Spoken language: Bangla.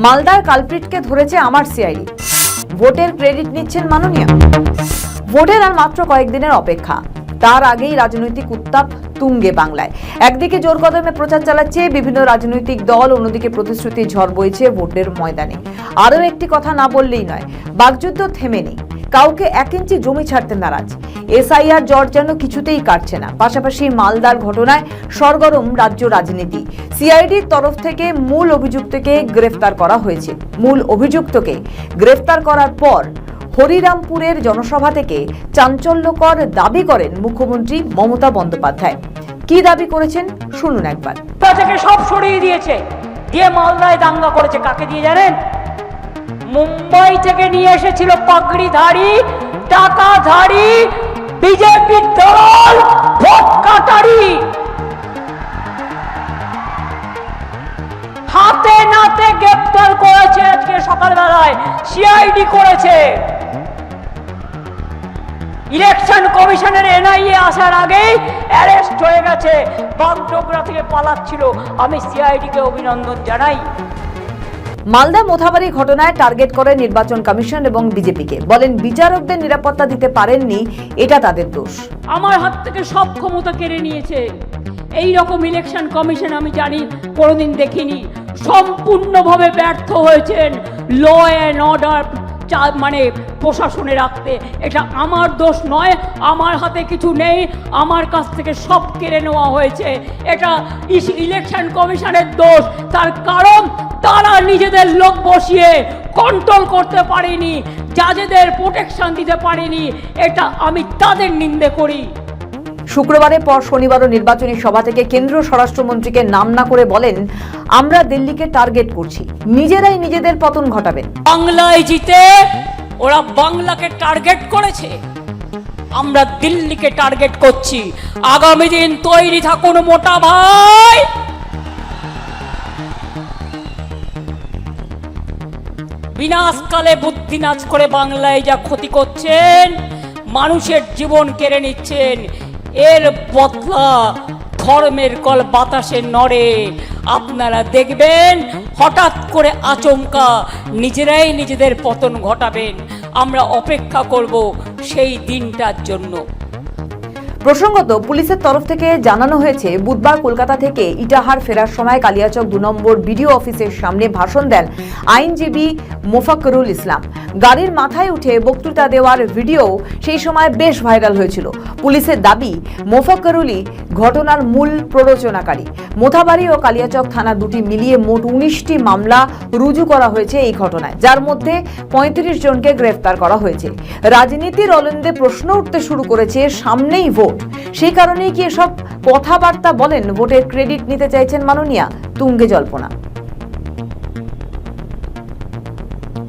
মালদার কালপ্রিটকে ধরেছে আমার সিআইডি। ভোটের ক্রেডিট নিচ্ছেন মাননীয়া। ভোটের আর মাত্র কয়েকদিনের অপেক্ষা, তার আগেই রাজনৈতিক উত্তাপ তুঙ্গে বাংলায়। একদিকে জোর কদমে প্রচার চালাচ্ছে বিভিন্ন রাজনৈতিক দল, অন্যদিকে প্রতিশ্রুতি ঝড় বইছে ভোটের ময়দানে। আরও একটি কথা না বললেই নয়, বাকযুদ্ধ থেমেনি, কাউকে 1 ইঞ্চি জমি ছাড়তে নারাজ। এসআইআর জ্বর যেন কিছুতেই কাটছে না। পাশাপাশি মালদার ঘটনায় সরগরম রাজ্য রাজনীতি। সিআইডির তরফ থেকে মূল অভিযুক্তকে গ্রেফতার করা হয়েছে। মূল অভিযুক্তকে গ্রেফতার করার পর হরিরামপুরের জনসভা থেকে চাঞ্চল্যকর দাবি করেন মুখ্যমন্ত্রী মমতা বন্দ্যোপাধ্যায়। কি দাবি করেছেন শুনুন একবার। থেকে সব সরিয়ে দিয়েছে, দিয়ে মালদায় দাঙ্গা করেছে। কাকে দিয়ে জানেন? মুম্বাই থেকে নিয়ে এসেছিল পাগড়িধারী, টাকাধারী, বিজেপি দল, ভোট কাটারি। হাতে নাতে গ্রেপ্তার করেছে। আজকে সকালবেলায় সিআইডি করেছে। ইলেকশন কমিশনের এনআইএ আসার আগেই অ্যারেস্ট হয়ে গেছে। বাগডোগরা থেকে পালাচ্ছিল। আমি সিআইডিকে অভিনন্দন জানাই। মালদা মোথাবাড়ি ঘটনায় টার্গেট করে নির্বাচন কমিশন এবং বিজেপিকে। বলেন বিচারকদের নিরাপত্তা দিতে পারেননি, এটা তাদের দোষ। আমার হাত থেকে সব ক্ষমতা কেড়ে নিয়েছে। এই রকম ইলেকশন কমিশন আমি জানি কোনোদিন দেখিনি। সম্পূর্ণভাবে ব্যর্থ হয়েছেন ল অ্যান্ড অর্ডার মানে প্রশাসনে রাখতে। এটা আমার দোষ নয়, আমার হাতে কিছু নেই, আমার কাছ থেকে সব কেড়ে নেওয়া হয়েছে। এটা ইলেকশন কমিশনের দোষ। তার কারণ তারা নিজেদের লোক বসিয়ে কন্ট্রোল করতে পারেনি, জাজেদের প্রোটেকশন দিতে পারেনি। এটা আমি তাদের নিন্দে করি। শুক্রবারের পর শনিবারও নির্বাচনী সভা থেকে কেন্দ্রীয় স্বরাষ্ট্রমন্ত্রীকে নাম না করে বলেন, আমরা দিল্লিকে টার্গেট করছি, নিজেরাই নিজেদের পতন ঘটাবেন। বাংলায় জিতে ওরা বাংলাকে টার্গেট করেছে, আমরা দিল্লিকে টার্গেট করছি। আগামী দিন তৈরি থাকুন মোটা ভাই। বিনাশকালে বুদ্ধি নাচ করে বাংলায় যা ক্ষতি করছেন, মানুষের জীবন কেড়ে নিচ্ছেন, এর বদলা ধর্মের কল বাতাসে নড়ে। আপনারা দেখবেন হঠাৎ করে আচমকা নিজেরাই নিজেদের পতন ঘটাবেন। আমরা অপেক্ষা করব সেই দিনটার জন্য। প্রসঙ্গত, পুলিশের তরফ থেকে জানানো হয়েছে, বুধবার কলকাতা থেকে ইটাহার ফেরার সময় কালিয়াচক 2 নম্বর বিডিও অফিসের সামনে ভাষণ দেন আইনজীবী মোফাক্করুল ইসলাম। গাড়ির মাথায় উঠে বক্তৃতা দেওয়ার ভিডিও সেই সময় বেশ ভাইরাল হয়েছিল। পুলিশের দাবি, মোফাক্করুলই ঘটনার মূল প্ররোচনাকারী। মোথাবাড়ি ও কালিয়াচক থানা দুটি মিলিয়ে মোট 19টি মামলা রুজু করা হয়েছে এই ঘটনায়, যার মধ্যে 35 জনকে গ্রেফতার করা হয়েছে। রাজনীতির অলিন্দে প্রশ্ন উঠতে শুরু করেছে, সামনেই ভোট, সেই কারণেই কি এসব কথাবার্তা বলেন? ভোটের ক্রেডিট নিতে চাইছেন মাননীয়া? তুঙ্গে জল্পনা।